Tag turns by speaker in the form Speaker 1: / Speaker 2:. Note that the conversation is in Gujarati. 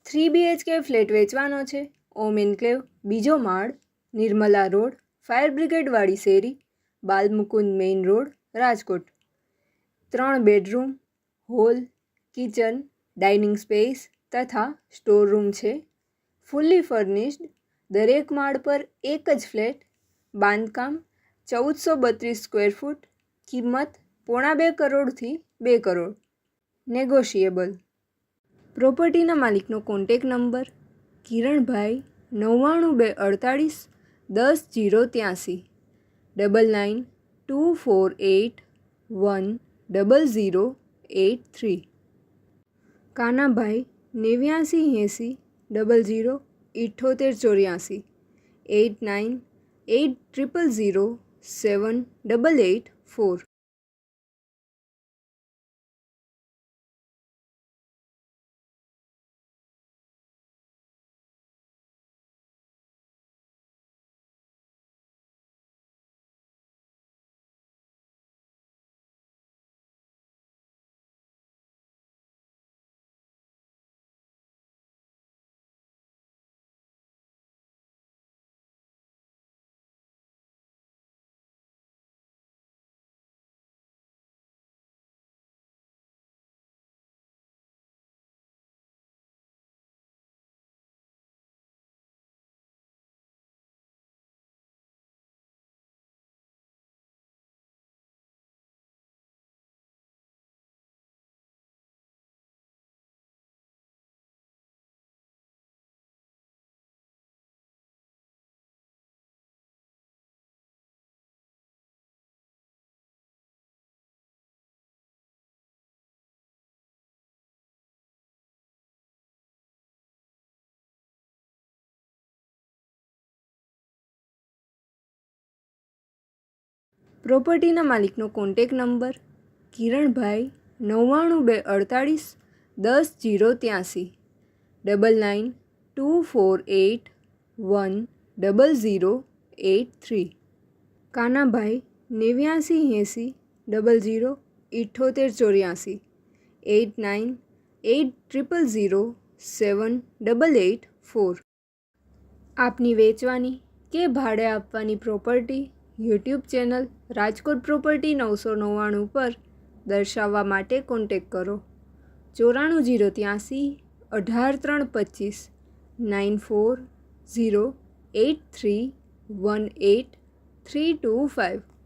Speaker 1: 3 BHK ફ્લેટ વેચવાનો છે. ઓમ એન્ક્લેવ, બીજો માળ, નિર્મલા રોડ, ફાયર બ્રિગેડવાળી શેરી, Balmukund main road, Rajkot. 3 bedroom, hall, kitchen, dining space તથા સ્ટોર રૂમ છે. Fully furnished. દરેક માળ પર એક જ ફ્લેટ. બાંધકામ 1432 સ્ક્વેર ફૂટ. કિંમત 1.25 કરોડથી 2 કરોડ. નેગોશિયેબલ. પ્રોપર્ટીના માલિકનો કોન્ટેક નંબર કિરણભાઈ 99248 10 083 9924810083. કાનાભાઈ 8980 00 7884 8980078884. પ્રોપર્ટીના માલિકનો કોન્ટેક નંબર કિરણભાઈ 99248 10 083 9924810083. કાનાભાઈ 8980 00 7884 8980078884. આપની વેચવાની કે ભાડે આપવાની property YouTube channel Rajkot property 999 પર દર્શાવવા માટે કોન્ટેક કરો. 94083 18325 9408318325.